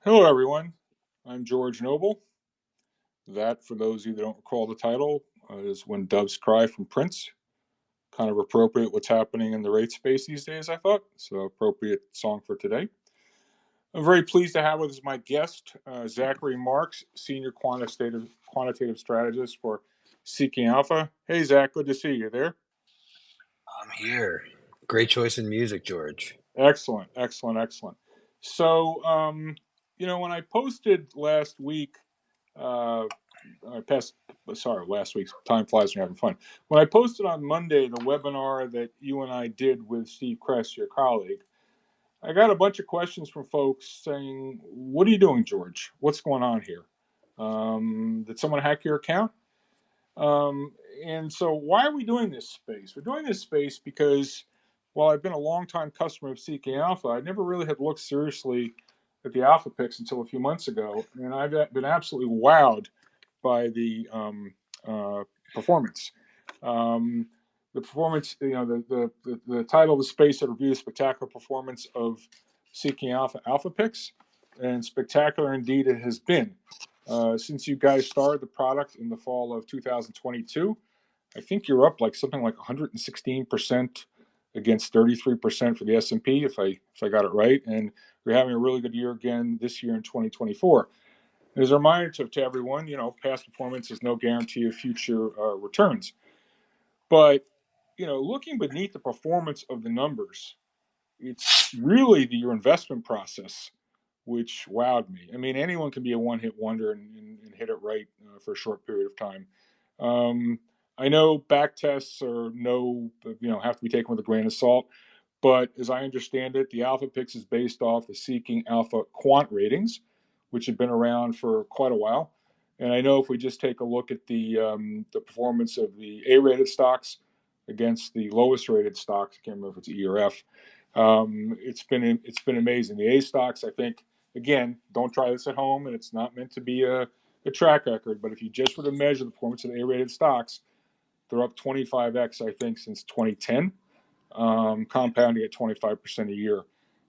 Hello, everyone. I'm George Noble. That, for those of you that don't recall the title, is When Doves Cry from Prince. Kind of appropriate what's happening in the rate space these days, I thought. So, appropriate song for today. I'm very pleased to have with us my guest, Zachary Marx, Senior Quantitative Strategist for Seeking Alpha. Hey, Zach, good to see you there. I'm here. Great choice in music, George. Excellent, excellent, excellent. So, when I posted last week, uh, past sorry, last week's time flies when you're having fun. When I posted on Monday the webinar that you and I did with Steve Kress, your colleague, I got a bunch of questions from folks saying, "What are you doing, George? What's going on here? Did someone hack your account?" Um, and so, why are we doing this space? We're doing this space because while I've been a longtime customer of Seeking Alpha, I never really had looked seriously at the Alpha picks until a few months ago, and I've been absolutely wowed by the uh, performance. Um, the performance, the title of the space that reviews the spectacular performance of Seeking Alpha picks, and spectacular indeed it has been. Since you guys started the product in the fall of 2022, I think you're up like something like 116% against 33% for the S&P, if I got it right, and we're having a really good year again this year in 2024. As a reminder to everyone, past performance is no guarantee of future returns. But, looking beneath the performance of the numbers, it's really your investment process which wowed me. I mean, anyone can be a one-hit wonder and hit it right for a short period of time. Um, I know back tests are have to be taken with a grain of salt, but as I understand it, the Alpha Pix is based off the Seeking Alpha quant ratings, which have been around for quite a while. And I know if we just take a look at the performance of the A-rated stocks against the lowest rated stocks, I can't remember if it's E or F. It's been amazing. The A stocks, I think, again, don't try this at home, and it's not meant to be a track record. But if you just were to measure the performance of the A-rated stocks, they're up 25x, I think, since 2010, compounding at 25% a year.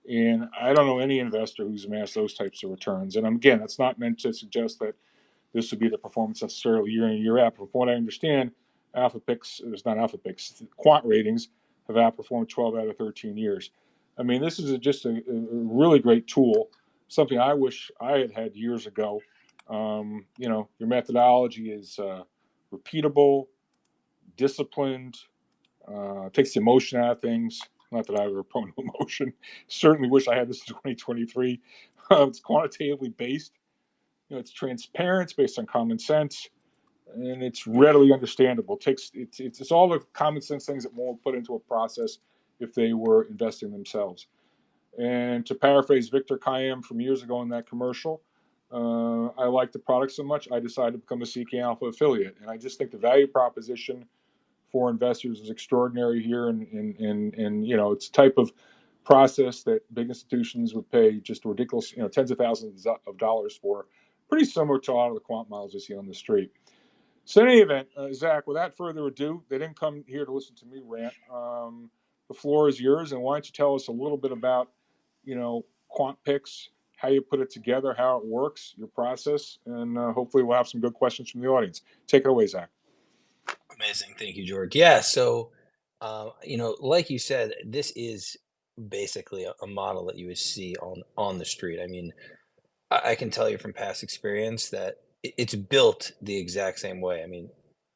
And I don't know any investor who's amassed those types of returns. And again, that's not meant to suggest that this would be the performance necessarily year in year out. But from what I understand, Alpha Picks, it's not Alpha Picks, quant ratings have outperformed 12 out of 13 years. I mean, this is just a really great tool, something I wish I had had years ago. Your methodology is repeatable, disciplined, takes the emotion out of things. Not that I ever prone to emotion. Certainly wish I had this in 2023. It's quantitatively based. It's transparent. It's based on common sense, and it's readily understandable. It's all the common sense things that one would put into a process if they were investing themselves. And to paraphrase Victor Kayem from years ago in that commercial, I like the product so much I decided to become a Seeking Alpha affiliate, and I just think the value proposition for investors is extraordinary here, and it's a type of process that big institutions would pay just ridiculous, tens of thousands of dollars for, pretty similar to a lot of the quant models you see on the street. So in any event, Zach, without further ado, they didn't come here to listen to me rant. The floor is yours, and why don't you tell us a little bit about, quant picks, how you put it together, how it works, your process, and hopefully we'll have some good questions from the audience. Take it away, Zach. Amazing. Thank you, George. Yeah. So, like you said, this is basically a model that you would see on the street. I mean, I can tell you from past experience that it's built the exact same way. I mean,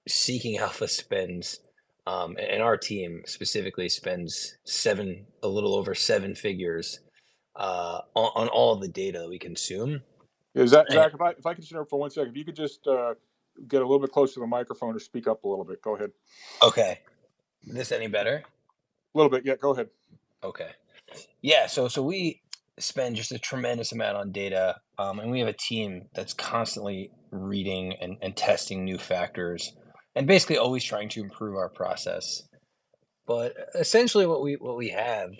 Seeking Alpha spends, and our team specifically spends a little over seven figures on all of the data we consume. Yeah, Zach, And, if I could sit up for 1 second, if you could just get a little bit closer to the microphone or speak up a little bit. Go ahead. okay, this any better? A little bit, yeah. Go ahead. Okay. Yeah, so we spend just a tremendous amount on data, and we have a team that's constantly reading and testing new factors, and basically always trying to improve our process. But essentially, what we have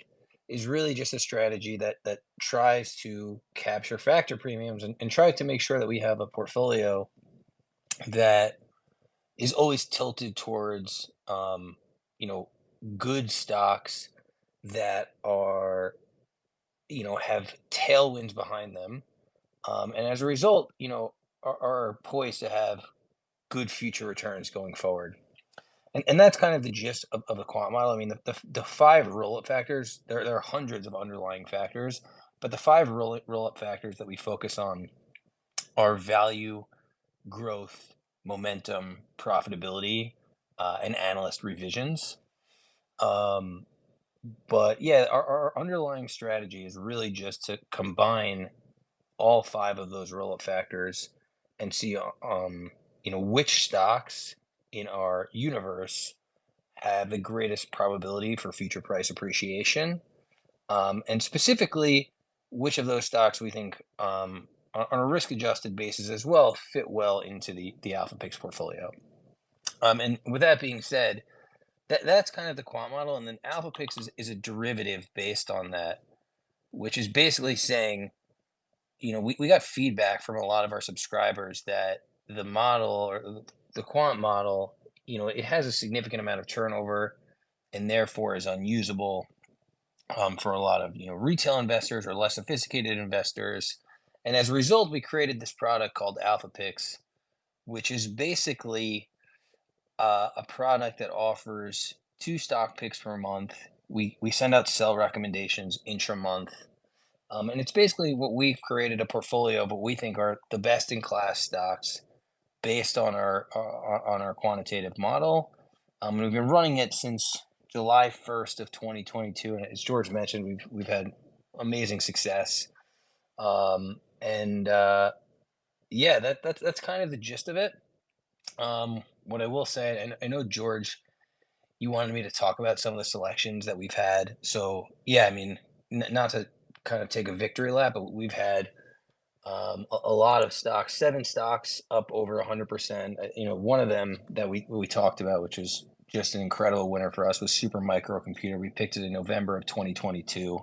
is really just a strategy that tries to capture factor premiums and try to make sure that we have a portfolio that is always tilted towards you know good stocks that are have tailwinds behind them, And as a result, are poised to have good future returns going forward. And that's kind of the gist of the quant model. I mean, the five roll-up factors, there are hundreds of underlying factors, but the five roll-up factors that we focus on are value, growth, momentum, profitability, and analyst revisions. Um, but yeah, our underlying strategy is really just to combine all five of those roll-up factors and see, which stocks in our universe have the greatest probability for future price appreciation, and specifically which of those stocks we think, on a risk-adjusted basis as well, fit well into the Alpha Picks portfolio. And with that being said, that's kind of the quant model, and then Alpha Picks is a derivative based on that, which is basically saying, we got feedback from a lot of our subscribers that the model or the quant model, it has a significant amount of turnover and therefore is unusable, for a lot of retail investors or less sophisticated investors. And as a result, we created this product called Alpha Picks, which is basically a product that offers two stock picks per month. We send out sell recommendations intra month. And it's basically what we've created a portfolio of what we think are the best in class stocks based on our quantitative model. And we've been running it since July 1st of 2022, and as George mentioned, we've had amazing success. And Yeah, that's kind of the gist of it. What I will say, and I know George, you wanted me to talk about some of the selections that we've had. So yeah, I mean, not to kind of take a victory lap, but we've had a lot of stocks, 7 stocks up over 100%. One of them that we talked about, which was just an incredible winner for us, was Super Microcomputer. We picked it in November of 2022.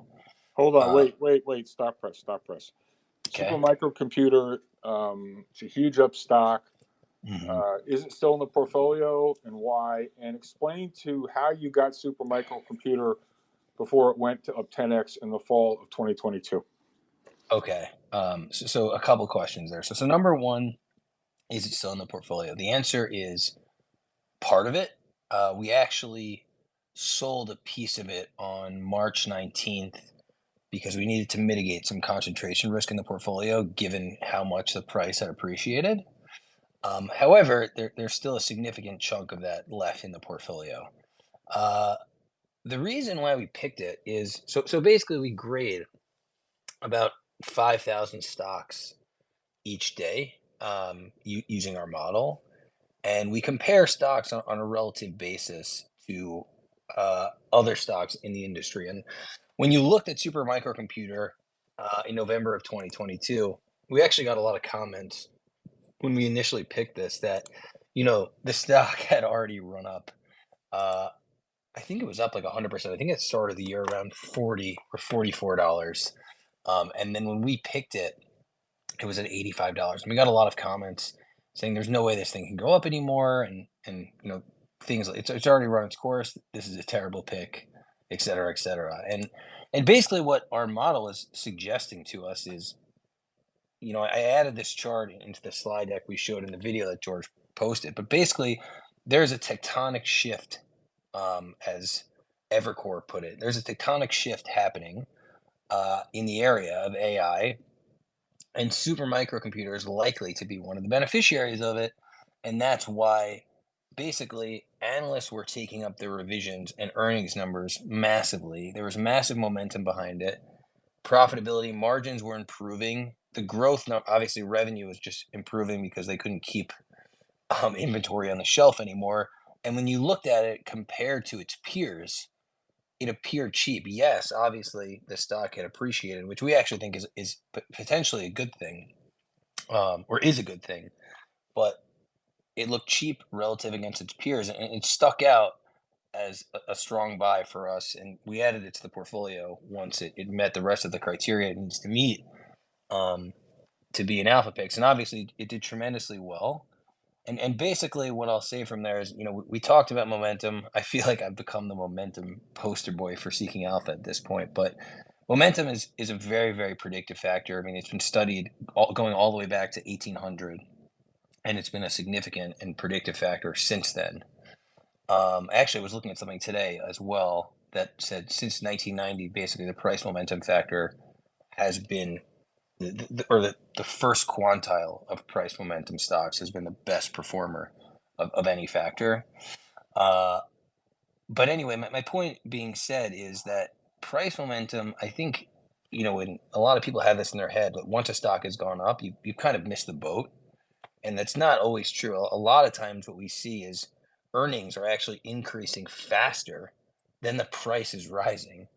Hold on, Uh, wait, stop press, stop press. Super okay. Microcomputer, it's a huge up stock. hmm Is it still in the portfolio and why? And explain to how you got Super Microcomputer before it went to up 10x in the fall of 2022. Okay. So a couple questions there. So number one, is it still in the portfolio? The answer is part of it. We actually sold a piece of it on March 19th because we needed to mitigate some concentration risk in the portfolio given how much the price had appreciated. However, there's still a significant chunk of that left in the portfolio. Uh, the reason why we picked it is so basically we grade about 5,000 stocks each day, using our model, and we compare stocks on a relative basis to other stocks in the industry. And when you looked at Super Microcomputer in November of 2022, we actually got a lot of comments when we initially picked this that the stock had already run up. Uh, I think it was up like 100%. I think it started the year around $40 or $44. And then when we picked it, it was at $85. And we got a lot of comments saying there's no way this thing can go up anymore. And things like it's already run its course. This is a terrible pick, et cetera, et cetera. And basically what our model is suggesting to us is, I added this chart into the slide deck we showed in the video that George posted, but basically there's a tectonic shift, as Evercore put it. There's a tectonic shift happening in the area of AI, and super microcomputer is likely to be one of the beneficiaries of it. And that's why basically analysts were taking up their revisions and earnings numbers massively. There was massive momentum behind it. Profitability margins were improving. The growth, obviously, revenue was just improving because they couldn't keep inventory on the shelf anymore. And when you looked at it compared to its peers, it appeared cheap. Yes, obviously, the stock had appreciated, which we actually think is potentially a good thing, or is a good thing. But it looked cheap relative against its peers, and it stuck out as a strong buy for us. And we added it to the portfolio once it met the rest of the criteria it needs to meet, um, to be an alpha picks. And obviously, it did tremendously well. And basically, what I'll say from there is, we talked about momentum. I feel like I've become the momentum poster boy for Seeking Alpha at this point. But Momentum is a very, very predictive factor. I mean, it's been studied going all the way back to 1800, and it's been a significant and predictive factor since then. Actually, I was looking at something today as well that said since 1990, basically the price momentum factor has been the first quantile of price momentum stocks has been the best performer of any factor. Uh, but anyway, my point being said is that price momentum, I think, when a lot of people have this in their head, but once a stock has gone up, you kind of missed the boat. And that's not always true. A lot of times what we see is earnings are actually increasing faster than the price is rising.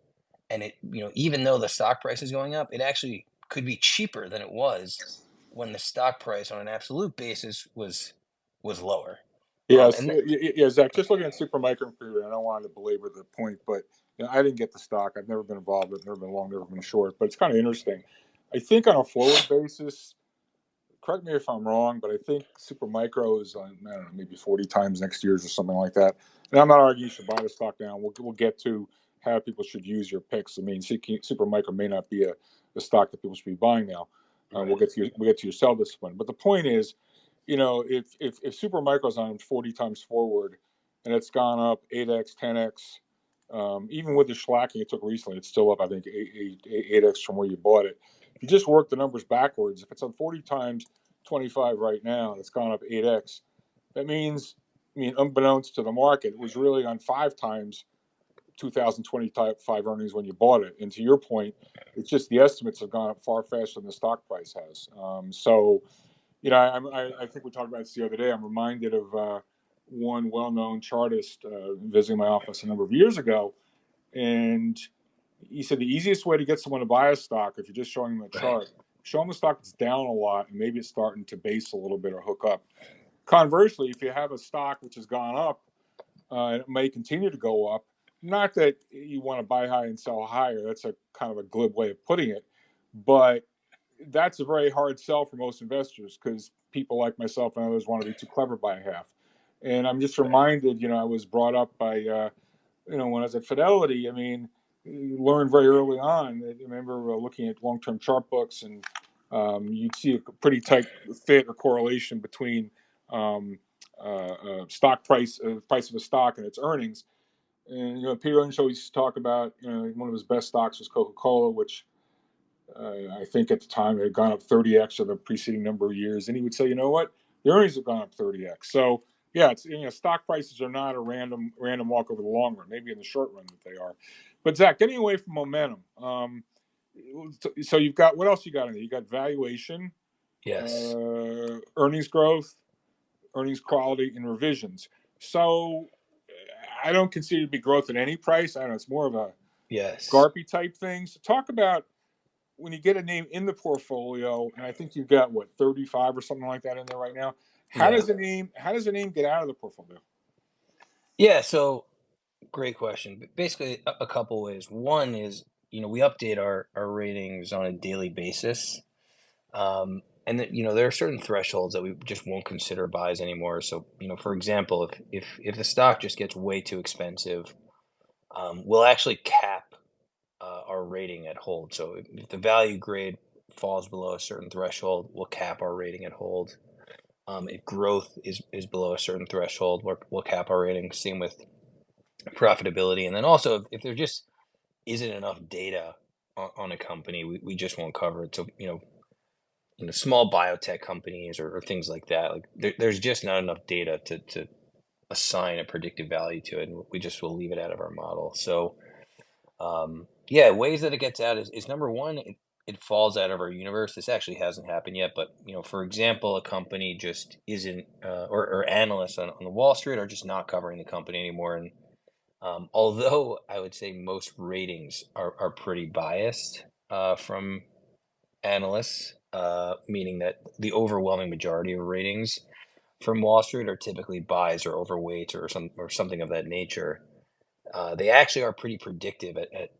And even though the stock price is going up, it actually could be cheaper than it was when the stock price on an absolute basis was lower. Yes, And yeah, Zach. Just looking at Supermicro, I don't want to belabor the point, but I didn't get the stock. I've never been involved with it, never been long, never been short. But it's kind of interesting. I think on a forward basis, correct me if I'm wrong, but I think Supermicro is on, I don't know, maybe 40 times next year's or something like that. And I'm not arguing you should buy the stock now. We'll get to how people should use your picks. I mean, Supermicro may not be a stock that people should be buying now. right. We'll get to your sell discipline. But the point is, if Supermicro's on 40 times forward and it's gone up 8x, 10x, even with the shellacking it took recently, it's still up, I think, 8x from where you bought it. If you just work the numbers backwards, if it's on 40 times 25 right now and it's gone up 8x, that means, unbeknownst to the market, it was really on 5 times 2025 earnings when you bought it. And to your point, it's just the estimates have gone up far faster than the stock price has. I think we talked about this the other day. I'm reminded of one well-known chartist visiting my office a number of years ago, and he said the easiest way to get someone to buy a stock, if you're just showing them a Right. chart, show them a stock that's down a lot and maybe it's starting to base a little bit or hook up. Conversely, if you have a stock which has gone up, and it may continue to go up, not that you want to buy high and sell higher. That's a kind of a glib way of putting it, but that's a very hard sell for most investors because people like myself and others want to be too clever by half. And I'm just Right. reminded, I was brought up by, when I was at Fidelity, I mean, you learned very early on. I remember looking at long-term chart books, and you'd see a pretty tight fit or correlation between stock price, price of a stock, and its earnings. And Peter Lynch always used to talk about, one of his best stocks was Coca-Cola, which I think at the time it had gone up 30x of the preceding number of years, and he would say, you know what, the earnings have gone up 30x. So yeah, it's stock prices are not a random walk over the long run. Maybe in the short run that they are. But Zach, getting away from momentum. So you've got what else you got in there? You got valuation, Yes. earnings growth, earnings quality, and revisions. So I don't consider it to be growth at any price. I don't know. It's more of a Yes. GARPy type thing. So talk about when you get a name in the portfolio, and I think you've got what 35 or something like that in there right now. Yeah. How does a name get out of the portfolio? Yeah. So great question. But basically, a couple ways. One is, we update our ratings on a daily basis. And that, there are certain thresholds that we just won't consider buys anymore. So, for example, if the stock just gets way too expensive, we'll actually cap our rating at hold. So if the value grade falls below a certain threshold, we'll cap our rating at hold. If growth is below a certain threshold, we'll cap our rating. Same with profitability. And then also, if there just isn't enough data on a company, we just won't cover it. So, small biotech companies or things like that, like there's just not enough data to assign a predictive value to it, and we just will leave it out of our model. So, yeah, ways that it gets out is number one, it falls out of our universe. This actually hasn't happened yet, but for example, a company just isn't, or analysts on the Wall Street are just not covering the company anymore. And although I would say most ratings are pretty biased from analysts, meaning that the overwhelming majority of ratings from Wall Street are typically buys or overweight or something of that nature. They actually are pretty predictive at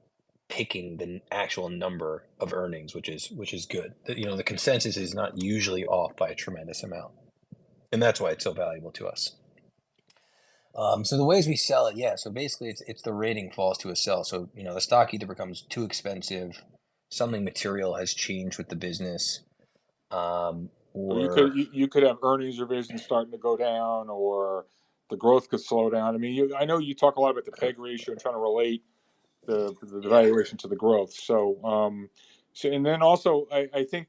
picking the actual number of earnings, which is good. The consensus is not usually off by a tremendous amount, and that's why it's so valuable to us. So the ways we sell it, yeah. So basically, it's the rating falls to a sell. So the stock either becomes too expensive, something material has changed with the business, Or you or could you could have earnings revisions starting to go down, or the growth could slow down. I mean, I know you talk a lot about the PEG ratio and trying to relate the yeah, valuation to the growth. So, and then also, I think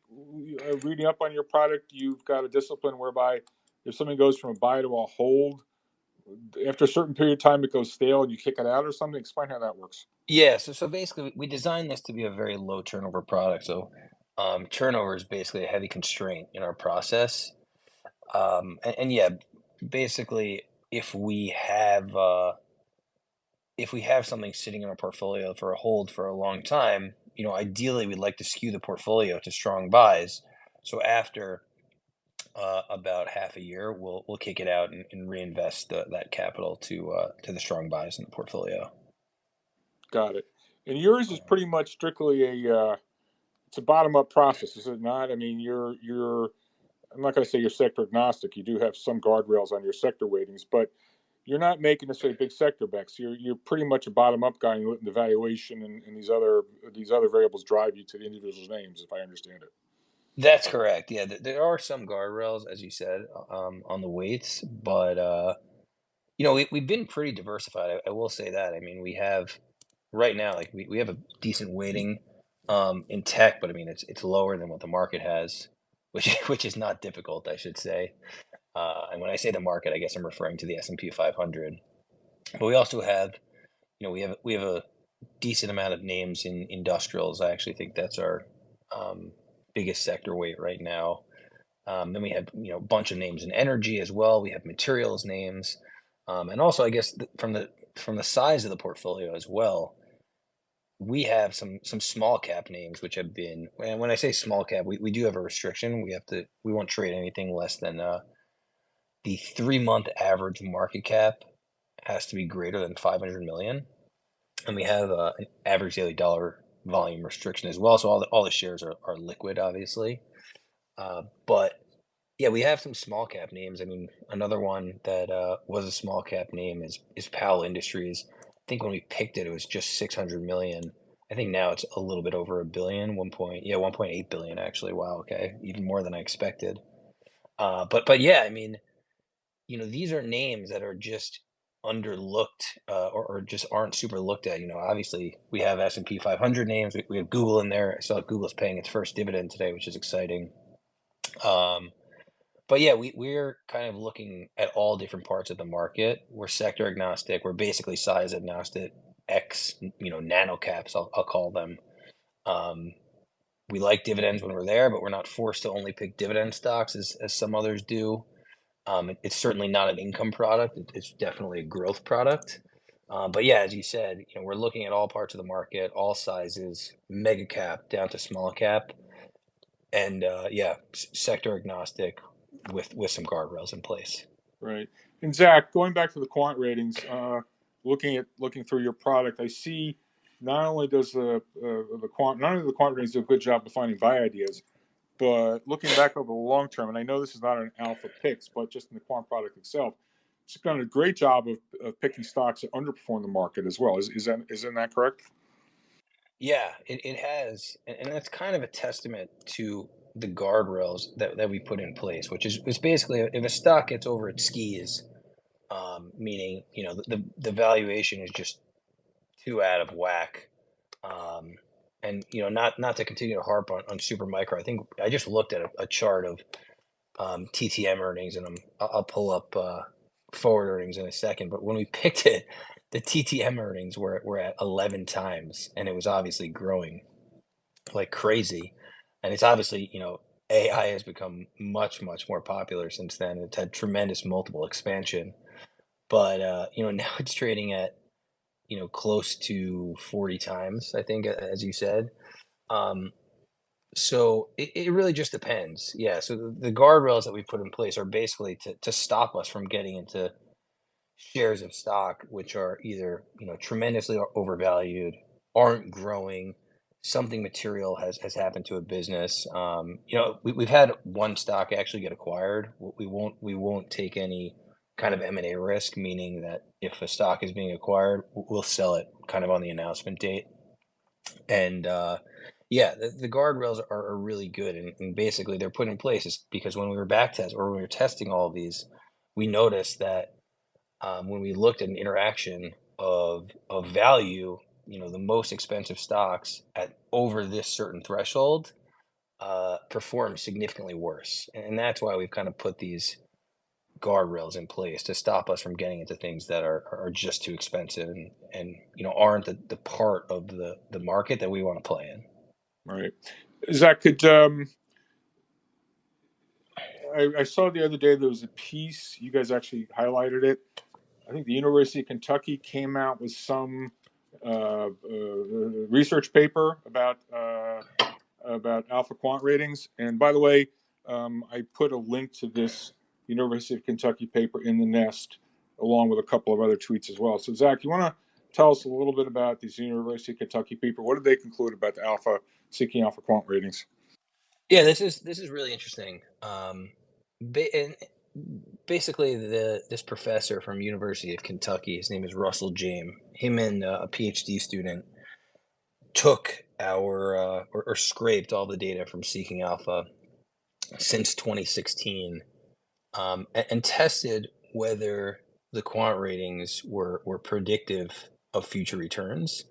reading up on your product, you've got a discipline whereby if something goes from a buy to a hold, after a certain period of time, it goes stale and you kick it out or something. Explain how that works. yeah. So basically, we designed this to be a very low turnover product. So turnover is basically a heavy constraint in our process. And yeah, basically, if we have if we have something sitting in our portfolio for a hold for a long time, ideally we'd like to skew the portfolio to strong buys. So after about half a year, we'll kick it out and reinvest that capital to the strong buys in the portfolio. Got it. And yours is pretty much strictly it's a bottom up process, is it not? I mean, you're I'm not going to say you're sector agnostic. You do have some guardrails on your sector weightings, but you're not making necessarily big sector bets. You're pretty much a bottom up guy. And letting the valuation and these other variables drive you to the individual's names, if I understand it. That's correct. Yeah, there are some guardrails, as you said, on the weights, but we've been pretty diversified. I will say that. I mean, we have right now, like we have a decent weighting in tech, but I mean it's lower than what the market has, which which is not difficult, I should say. And when I say the market, I guess I'm referring to the S&P 500. But we also have, we have a decent amount of names in industrials. I actually think that's our um, biggest sector weight right now. Then we have a bunch of names in energy as well. We have materials names, and also I guess from the size of the portfolio as well, we have some small cap names which have been. And when I say small cap, we do have a restriction. We won't trade anything less than the 3 month average market cap has to be greater than 500 million, and we have an average daily dollar volume restriction as well. So all the shares are liquid, obviously. But yeah, we have some small cap names. I mean, another one that was a small cap name is Powell Industries. I think when we picked it, it was just 600 million. I think now it's a little bit over a billion, 1.8 billion actually. Wow, okay, even more than I expected. But yeah, I mean, these are names that are just underlooked or just aren't super looked at. Obviously we have S&P 500 names. We have Google in there. I saw Google's paying its first dividend today, which is exciting. Um, but yeah, we're kind of looking at all different parts of the market. We're sector agnostic. We're basically size agnostic. X, nano caps, I'll call them. Um, we like dividends when we're there, but we're not forced to only pick dividend stocks as some others do. It's certainly not an income product. It's definitely a growth product. But yeah, as you said, we're looking at all parts of the market, all sizes, mega cap down to small cap, and yeah, sector agnostic with some guardrails in place. Right. And Zach, going back to the quant ratings, looking through your product, I see not only does the quant not only the quant ratings do a good job of finding buy ideas, but looking back over the long term, and I know this is not an alpha picks, but just in the quant product itself, it's done a great job of picking stocks that underperform the market as well. Isn't that correct? Yeah, it has, and that's kind of a testament to the guardrails that we put in place, which is basically if a stock gets over its skis, meaning the valuation is just too out of whack. Um, and not to continue to harp on super micro. I think I just looked at a chart of TTM earnings, and I'll pull up forward earnings in a second. But when we picked it, the TTM earnings were at 11 times, and it was obviously growing like crazy. And it's obviously AI has become much more popular since then. It's had tremendous multiple expansion, but now it's trading at close to 40 times, I think, as you said. Um, so it really just depends. Yeah. So the guardrails that we put in place are basically to stop us from getting into shares of stock which are either tremendously overvalued, aren't growing, something material has happened to a business. We've had one stock actually get acquired. We won't take any kind of M&A risk, meaning that if a stock is being acquired, we'll sell it kind of on the announcement date. And yeah, the guardrails are really good, and basically they're put in place because when we were when we were testing all of these, we noticed that when we looked at an interaction of value, the most expensive stocks at over this certain threshold perform significantly worse, and that's why we've kind of put these guardrails in place to stop us from getting into things that are just too expensive and aren't the part of the market that we want to play in. Right. Zach, I saw the other day there was a piece, you guys actually highlighted it. I think the University of Kentucky came out with some research paper about alpha quant ratings. And by the way, I put a link to this University of Kentucky paper in the nest, along with a couple of other tweets as well. So Zach, you want to tell us a little bit about this University of Kentucky paper? What did they conclude about the seeking alpha quant ratings? Yeah, this is really interesting. And basically, this professor from University of Kentucky, his name is Russell James. Him and a PhD student took or scraped all the data from Seeking Alpha since 2016, and tested whether the quant ratings were predictive of future returns.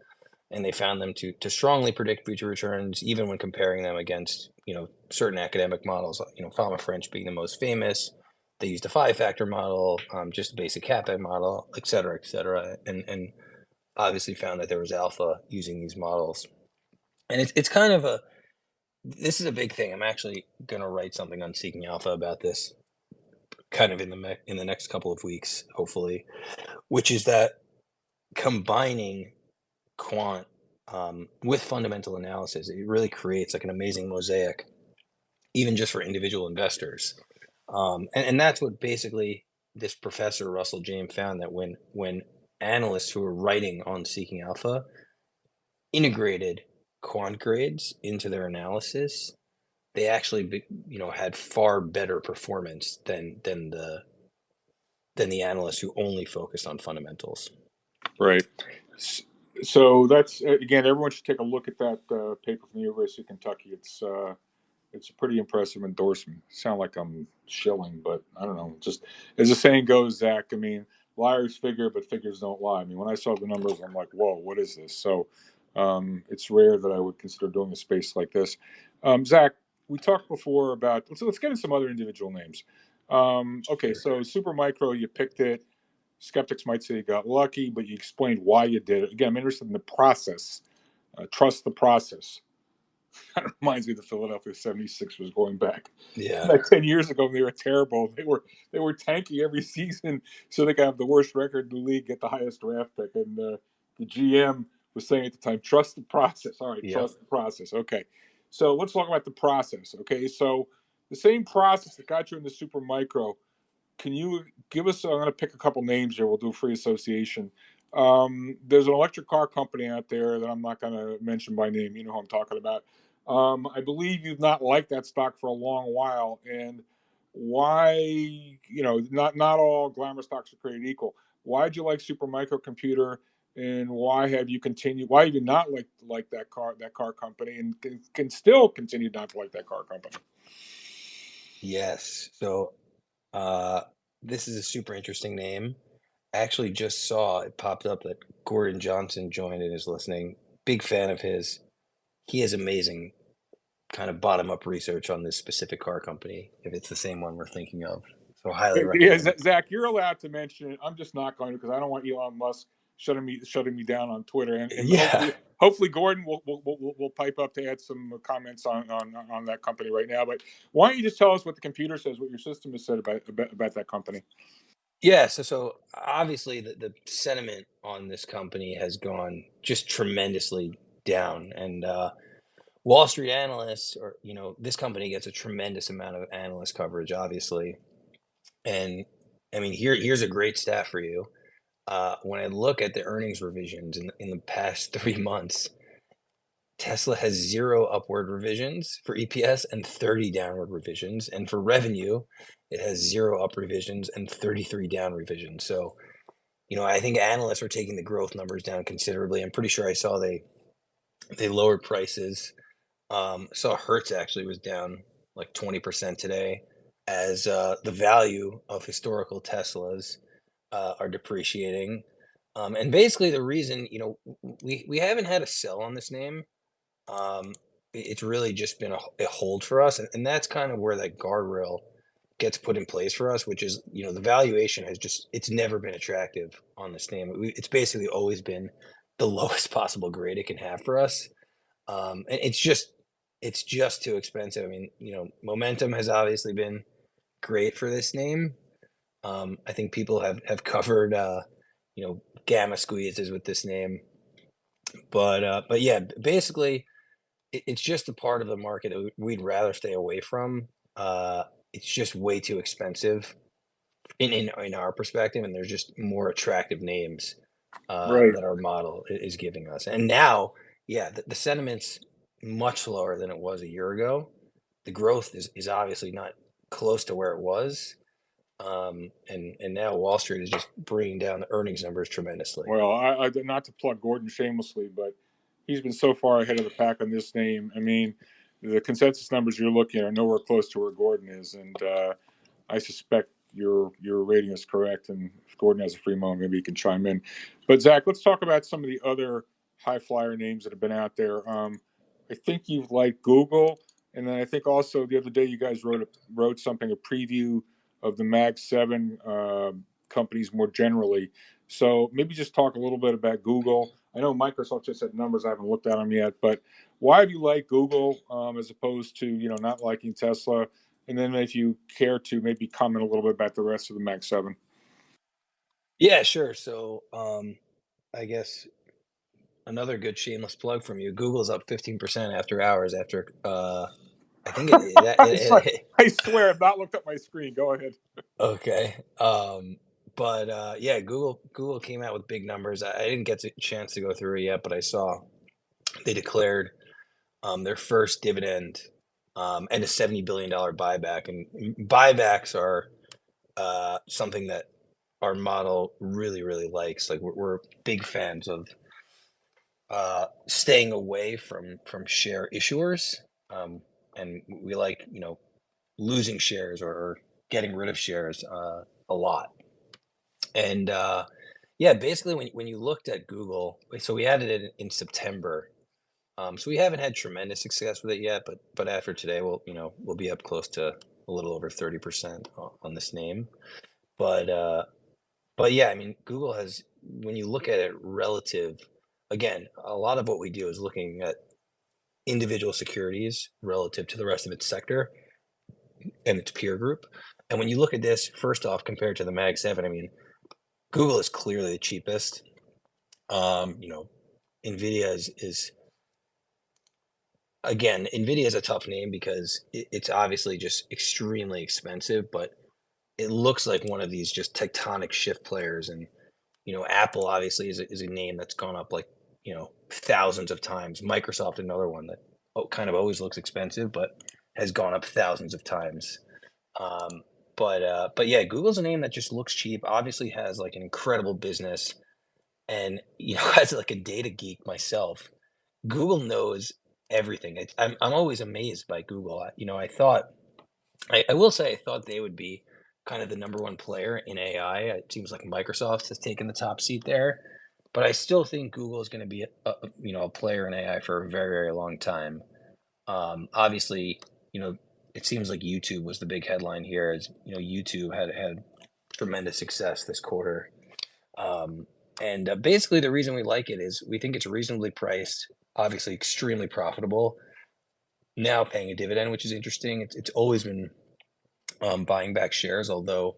And they found them to strongly predict future returns, even when comparing them against certain academic models. Fama French being the most famous. They used a 5-factor model, just a basic CAPM model, et cetera, and obviously found that there was alpha using these models. And it's kind of this is a big thing. I'm actually going to write something on Seeking Alpha about this, kind of in the next couple of weeks, hopefully, which is that combining quant with fundamental analysis, it really creates like an amazing mosaic, even just for individual investors. And that's what basically this professor Russell James found, that when analysts who were writing on Seeking Alpha integrated quant grades into their analysis, they actually had far better performance than the analysts who only focused on fundamentals. Right. So that's again, everyone should take a look at that paper from the University of Kentucky. It's a pretty impressive endorsement. Sound like I'm shilling, but I don't know. Just as the saying goes, Zach. I mean, liars figure, but figures don't lie. I mean, when I saw the numbers, I'm like, whoa, what is this? So it's rare that I would consider doing a space like this. Zach, we talked before about. Let's get into some other individual names. Okay, Sure. so Supermicro, you picked it. Skeptics might say you got lucky, but you explained why you did it. Again, I'm interested in the process. Trust the process. Kind of reminds me of the Philadelphia 76ers going back Yeah. like 10 years ago. They were terrible. They were tanking every season so they could have the worst record in the league, get the highest draft pick. And the GM was saying at the time, trust the process. All right, Yep. trust the process. Okay. So let's talk about the process. Okay. So the same process that got you in the super micro, can you give us? I'm going to pick a couple names here. We'll do a free association. There's an electric car company out there that I'm not going to mention by name. You know who I'm talking about. I believe you've not liked that stock for a long while, and why? Not all glamour stocks are created equal. Why did you like Super Microcomputer, and why have you continued? Why have you not like that car company, and can still continue not to like that car company? Yes. So uh, this is a super interesting name. I actually just saw it popped up that Gordon Johnson joined and is listening. Big fan of his. He has amazing kind of bottom up research on this specific car company, if it's the same one we're thinking of. So highly Yeah, recommend. Zach, you're allowed to mention it. I'm just not going to because I don't want Elon Musk shutting me down on Twitter. And Yeah. hopefully Gordon will pipe up to add some comments on that company right now. But why don't you just tell us what the computer says, what your system has said about that company? Yeah. So obviously the sentiment on this company has gone just tremendously down. And Wall Street analysts, or this company gets a tremendous amount of analyst coverage, obviously. And I mean, here's a great stat for you. When I look at the earnings revisions in the past 3 months, Tesla has 0 upward revisions for EPS and 30 downward revisions, and for revenue, it has 0 up revisions and 33 down revisions. So, I think analysts are taking the growth numbers down considerably. I'm pretty sure I saw they lowered prices. Saw Hertz actually was down like 20% today, as the value of historical Teslas are depreciating. And basically, the reason, we haven't had a sell on this name. Um, it's really just been a hold for us, and that's kind of where that guardrail gets put in place for us, which is, the valuation has just, it's never been attractive on this name. It's basically always been the lowest possible grade it can have for us. And it's just too expensive. I mean, momentum has obviously been great for this name. I think people have covered gamma squeezes with this name, but yeah, basically it's just a part of the market that we'd rather stay away from. It's just way too expensive in our perspective, and there's just more attractive names Right. that our model is giving us. And now, yeah, the sentiment's much lower than it was a year ago. The growth is obviously not close to where it was. And now Wall Street is just bringing down the earnings numbers tremendously. Well, I not to plug Gordon shamelessly, but he's been so far ahead of the pack on this name. I mean, the consensus numbers you're looking at are nowhere close to where Gordon is, and I suspect your rating is correct. And if Gordon has a free moment, maybe he can chime in. But Zach, let's talk about some of the other high flyer names that have been out there. I think you've liked Google, and then I think also the other day you guys wrote something, a preview of the Mag Seven companies more generally. So maybe just talk a little bit about Google. I know Microsoft just had numbers. I haven't looked at them yet, but why have you liked Google as opposed to not liking Tesla? And then if you care to maybe comment a little bit about the rest of the Mag Seven. Yeah, sure. So, I guess another good shameless plug from you. Google's up 15% after hours after I think I swear, I swear, I've not looked at my screen. Go ahead. okay. But yeah, Google came out with big numbers. I didn't get a chance to go through it yet, but I saw they declared their first dividend and a $70 billion buyback. And buybacks are something that our model really, really likes. Like we're big fans of staying away from share issuers, and we like losing shares or getting rid of shares a lot. And yeah, basically when you looked at Google, so we added it in September. So we haven't had tremendous success with it yet, but after today, we'll be up close to a little over 30% on this name. But but yeah, I mean, Google has, when you look at it relative, again, a lot of what we do is looking at individual securities relative to the rest of its sector and its peer group. And when you look at this, first off, compared to the Mag 7, I mean, Google is clearly the cheapest. You know, Nvidia is again, Nvidia is a tough name because it's obviously just extremely expensive, but it looks like one of these just tectonic shift players. And Apple obviously is a name that's gone up like thousands of times. Microsoft, another one that kind of always looks expensive, but has gone up thousands of times. Um, but yeah, Google's a name that just looks cheap. Obviously, has like an incredible business, and as like a data geek myself, Google knows everything. I'm always amazed by Google. I thought I will say I thought they would be kind of the number one player in AI. It seems like Microsoft has taken the top seat there, but I still think Google is going to be a player in AI for a very, very long time. Obviously, you know, it seems like YouTube was the big headline here, as YouTube had tremendous success this quarter. Um, and basically, the reason we like it is we think it's reasonably priced, obviously extremely profitable. Now paying a dividend, which is interesting. It's always been buying back shares, although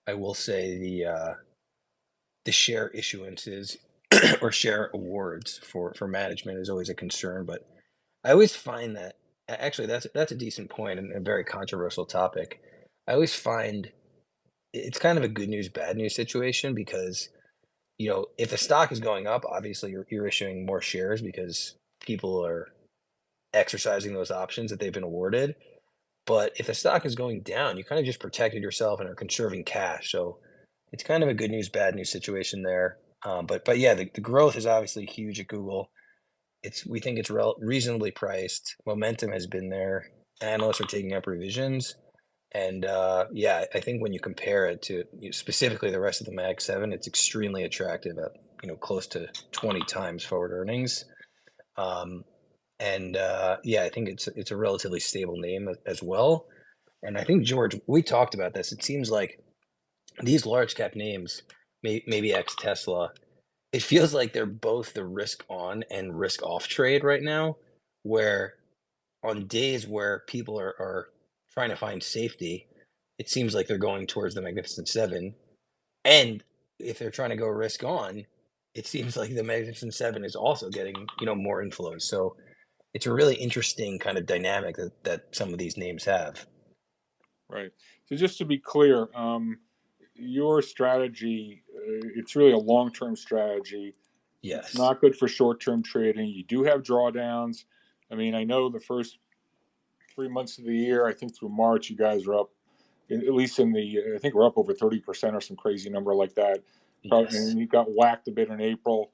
I will say the share issuances or share awards for management is always a concern. But I always find that actually that's a decent point and a very controversial topic. I always find it's kind of a good news bad news situation because if the stock is going up, obviously you're issuing more shares because people are exercising those options that they've been awarded. But if the stock is going down, you kind of just protected yourself and are conserving cash. So it's kind of a good news, bad news situation there. But yeah, the growth is obviously huge at Google. We think it's reasonably priced. Momentum has been there. Analysts are taking up revisions. And yeah, I think when you compare it to specifically the rest of the Mag 7, it's extremely attractive at close to 20 times forward earnings. Um, and yeah, I think it's a relatively stable name as well. And I think George, we talked about this. It seems like these large cap names, maybe ex Tesla, it feels like they're both the risk on and risk off trade right now, where on days where people are trying to find safety, it seems like they're going towards the Magnificent Seven. And if they're trying to go risk on, it seems like the Magnificent Seven is also getting, more inflows. So it's a really interesting kind of dynamic that some of these names have. Right. So just to be clear, your strategy, it's really a long-term strategy. It's Yes. not good for short-term trading. You do have drawdowns. I mean, I know the first 3 months of the year, I think through March, you guys are up, at least in the, I think we're up over 30% or some crazy number like that. Probably, Yes. and you got whacked a bit in April.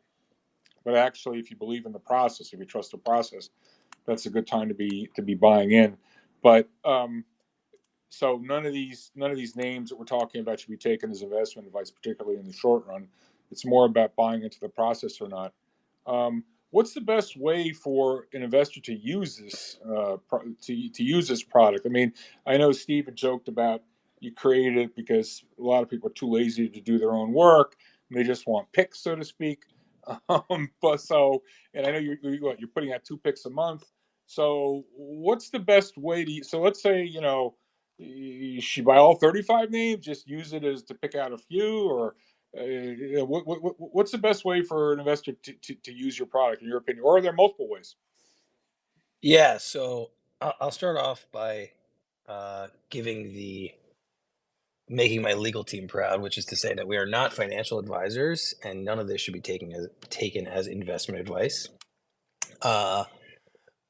But actually, if you believe in the process, if you trust the process, that's a good time to be buying in. But so none of these names that we're talking about should be taken as investment advice, particularly in the short run. It's more about buying into the process or not. What's the best way for an investor to use this to use this product? I mean, I know Steve had joked about you created it because a lot of people are too lazy to do their own work and they just want picks, so to speak. But so, and I know you're putting out 2 picks a month. So, what's the best way to? So, let's say she buy all 35 names, just use it as to pick out a few, or what's the best way for an investor to use your product in your opinion, or are there multiple ways? Yeah. So I'll start off by giving the making my legal team proud, which is to say that we are not financial advisors, and none of this should be taken as investment advice. Uh,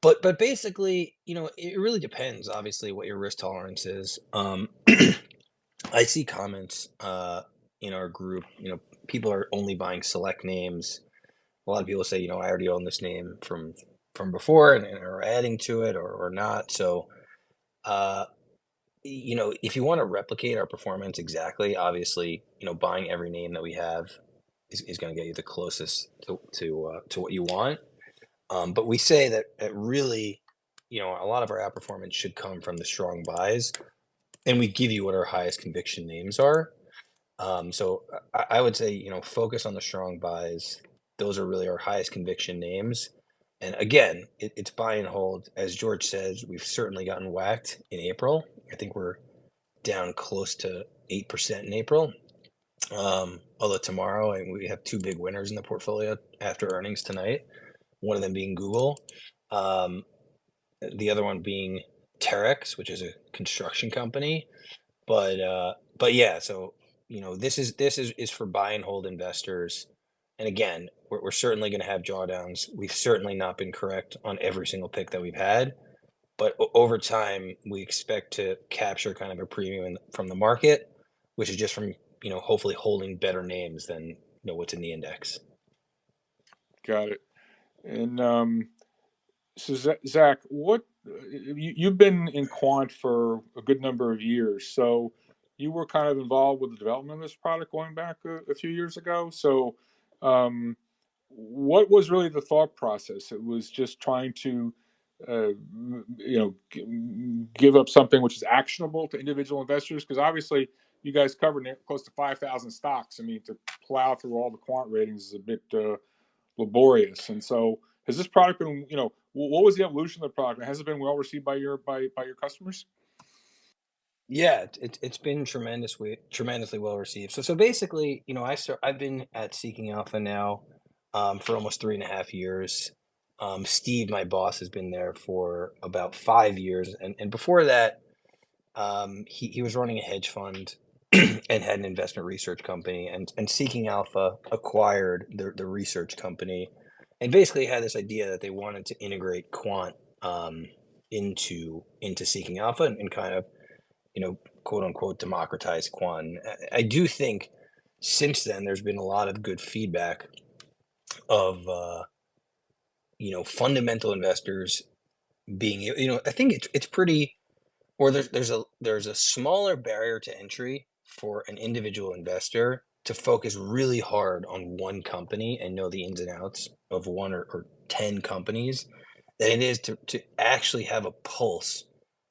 but basically, it really depends. Obviously, what your risk tolerance is. I see comments in our group. People are only buying select names. A lot of people say, I already own this name from before and are adding to it or not. So, uh, if you want to replicate our performance exactly, obviously, buying every name that we have is going to get you the closest to what you want. But we say that really, a lot of our outperformance should come from the strong buys, and we give you what our highest conviction names are. So I would say, focus on the strong buys. Those are really our highest conviction names. And again, it's buy and hold. As George says, we've certainly gotten whacked in April. I think we're down close to 8% in April. Although tomorrow, and we have two big winners in the portfolio after earnings tonight. One of them being Google, um, the other one being Terex, which is a construction company. But yeah, so this is for buy and hold investors. And again, we're certainly going to have drawdowns. We've certainly not been correct on every single pick that we've had, but over time, we expect to capture kind of a premium from the market, which is just from hopefully holding better names than what's in the index. Got it. And so Zach, what you've been in quant for a good number of years, so you were kind of involved with the development of this product going back a few years ago. So, um, what was really the thought process? It was just trying to, give up something which is actionable to individual investors, because obviously you guys covered close to 5,000 stocks. I mean, to plow through all the quant ratings is a bit laborious. And so, has this product been, what was the evolution of the product? Has it been well received by your customers? Yeah, it's been tremendously well received. So basically, I've been at Seeking Alpha now for almost 3.5 years. Steve, my boss, has been there for about 5 years, and before that, he was running a hedge fund and had an investment research company, and Seeking Alpha acquired the research company, and basically had this idea that they wanted to integrate quant um, into seeking alpha and kind of, quote unquote, democratize quant. I do think since then there's been a lot of good feedback of fundamental investors being, I think it's pretty, or there's a smaller barrier to entry for an individual investor to focus really hard on one company and know the ins and outs of one or 10 companies than it is to actually have a pulse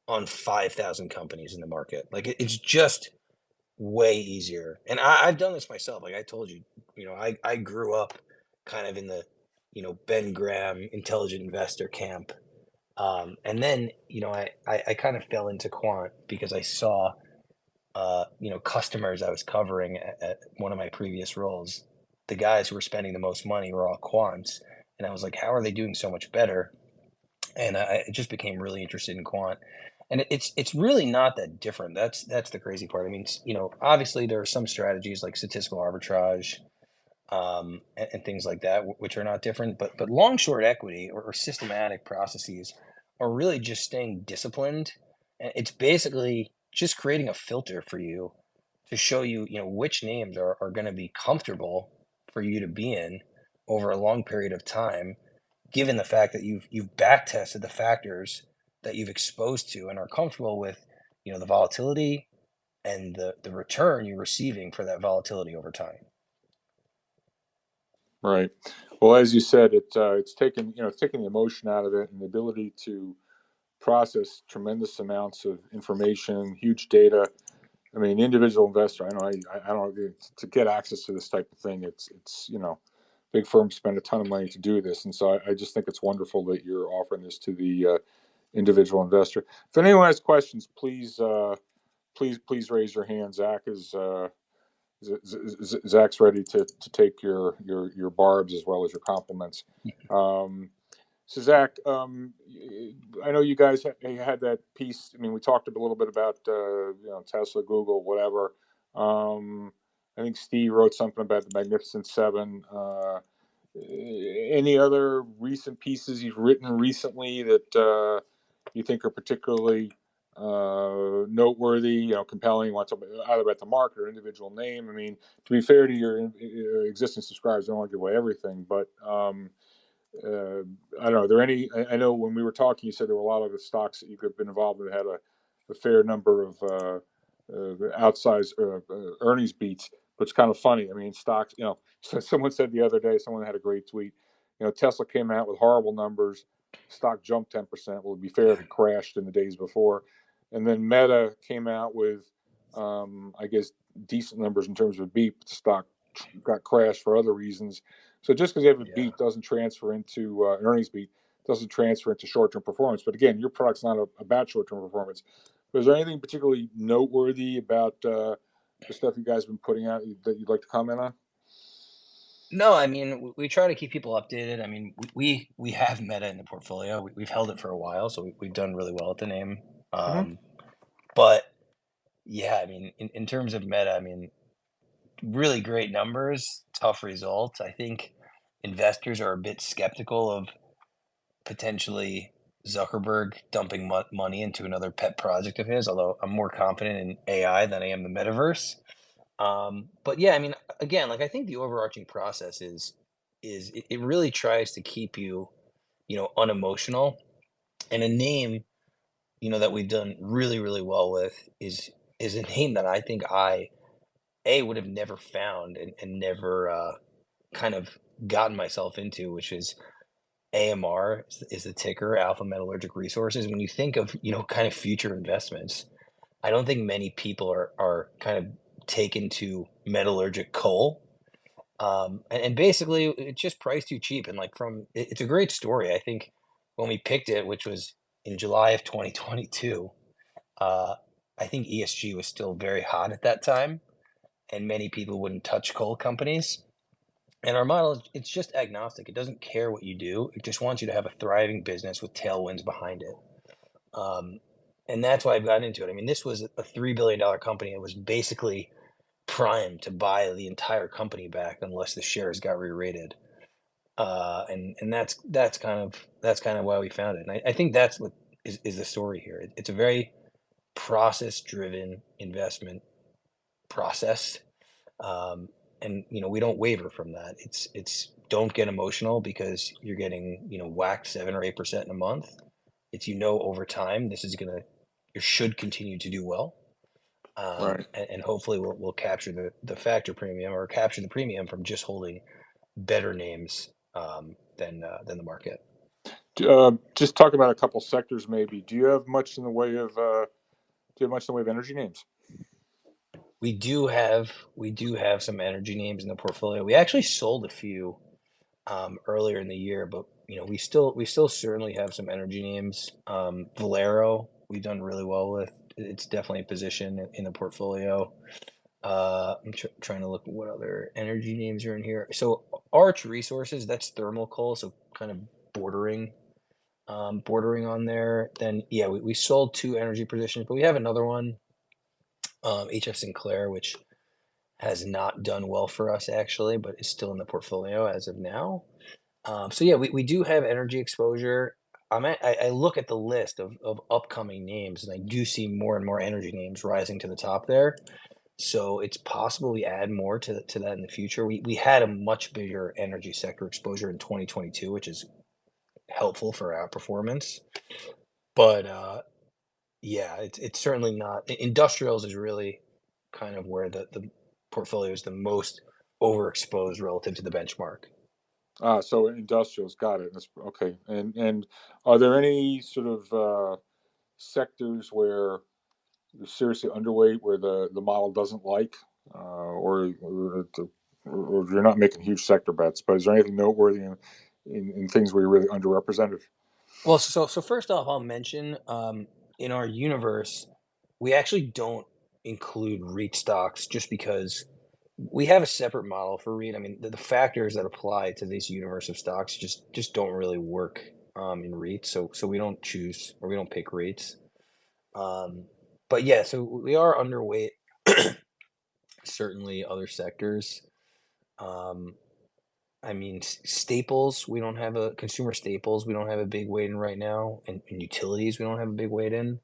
on 5,000 companies in the market. Like it's just way easier. And I've done this myself. Like I told you, I grew up kind of in the, Ben Graham intelligent investor camp. And then, I kind of fell into quant because I saw, customers I was covering at one of my previous roles. The guys who were spending the most money were all quants. And I was like, how are they doing so much better? And I just became really interested in quant. And it's really not that different. That's the crazy part. I mean, obviously there are some strategies like statistical arbitrage, and things like that, which are not different. But long short equity or systematic processes are really just staying disciplined. And it's basically just creating a filter for you to show you, which names are going to be comfortable for you to be in over a long period of time, given the fact that you've back tested the factors that you've exposed to and are comfortable with, the volatility and the return you're receiving for that volatility over time. Right. Well, as you said, it's taken it's taken the emotion out of it and the ability to process tremendous amounts of information, huge data. I mean, individual investor. I don't to get access to this type of thing. It's big firms spend a ton of money to do this, and so I just think it's wonderful that you're offering this to the individual investor. If anyone has questions, please raise your hand. Zach's ready to take your barbs as well as your compliments. Um, so Zach, I know you guys had that piece. I mean, we talked a little bit about Tesla, Google, whatever. I think Steve wrote something about the Magnificent Seven. Any other recent pieces you've written recently that you think are particularly noteworthy, compelling? Want to either about the market or individual name? I mean, to be fair to your existing subscribers, I don't want to give away everything, but I don't know. Are there any? I know when we were talking, you said there were a lot of the stocks that you could have been involved with that had a fair number of outsized earnings beats. But it's kind of funny. I mean, stocks. Someone said the other day. Someone had a great tweet. Tesla came out with horrible numbers. Stock jumped 10%. Well, to be fair, it crashed in the days before, and then Meta came out with, I guess, decent numbers in terms of beat. But the stock got crashed for other reasons. So just because you have a Yeah. beat doesn't transfer into an earnings beat, doesn't transfer into short-term performance. But again, your product's not about short-term performance. But is there anything particularly noteworthy about the stuff you guys have been putting out that you'd like to comment on? No, I mean, we try to keep people updated. I mean, we have Meta in the portfolio. We've held it for a while, so we've done really well with the name. Mm-hmm. But yeah, I mean, in terms of Meta, I mean, really great numbers, tough results. I think investors are a bit skeptical of potentially Zuckerberg dumping money into another pet project of his, although I'm more confident in AI than I am the metaverse. But yeah, I mean, again, like I think the overarching process is it really tries to keep you, unemotional. And a name, that we've done really, really well with is a name that I think I would have never found and never kind of gotten myself into, which is AMR is the ticker, Alpha Metallurgic Resources. When you think of, kind of future investments, I don't think many people are kind of taken to metallurgic coal. And basically it's just priced too cheap. And like it's a great story. I think when we picked it, which was in July of 2022, uh, I think ESG was still very hot at that time, and many people wouldn't touch coal companies. And our model, it's just agnostic. It doesn't care what you do. It just wants you to have a thriving business with tailwinds behind it. Um, and that's why I've gotten into it. I mean, this was a $3 billion company. It was basically primed to buy the entire company back unless the shares got re-rated. And that's kind of why we found it. And I think that's what is the story here. It's a very process driven investment process. Um, and we don't waver from that. It's don't get emotional because you're getting whacked 7 or 8% in a month. It's over time this is gonna you should continue to do well. Right. And hopefully we'll capture the factor premium or capture the premium from just holding better names than the market. Just talk about a couple sectors, maybe. Do you have much in the way of energy names? We do have some energy names in the portfolio. We actually sold a few earlier in the year, but we still certainly have some energy names. Valero, we've done really well with. It's definitely a position in the portfolio. I'm trying to look at what other energy names are in here. So Arch Resources, that's thermal coal, so kind of bordering bordering on there. Then yeah, we sold two energy positions, but we have another one, HF Sinclair, which has not done well for us actually, but is still in the portfolio as of now. So yeah, we do have energy exposure. I look at the list of upcoming names, and I do see more and more energy names rising to the top there. So it's possible we add more to that in the future. We had a much bigger energy sector exposure in 2022, which is helpful for our performance. But yeah, it's certainly not. Industrials is really kind of where the portfolio is the most overexposed relative to the benchmark. So industrials, got it. That's okay. And are there any sort of sectors where you're seriously underweight, where the model doesn't like, or you're not making huge sector bets? But is there anything noteworthy in things where you're really underrepresented? Well, so first off, I'll mention in our universe, we actually don't include REIT stocks just because we have a separate model for REIT. I mean, the factors that apply to this universe of stocks just don't really work in REITs. So we don't choose or we don't pick REITs. Um, but yeah, so we are underweight certainly other sectors. Um, I mean, staples, we don't have a consumer staples. We don't have a big weight in right now, and utilities, we don't have a big weight in.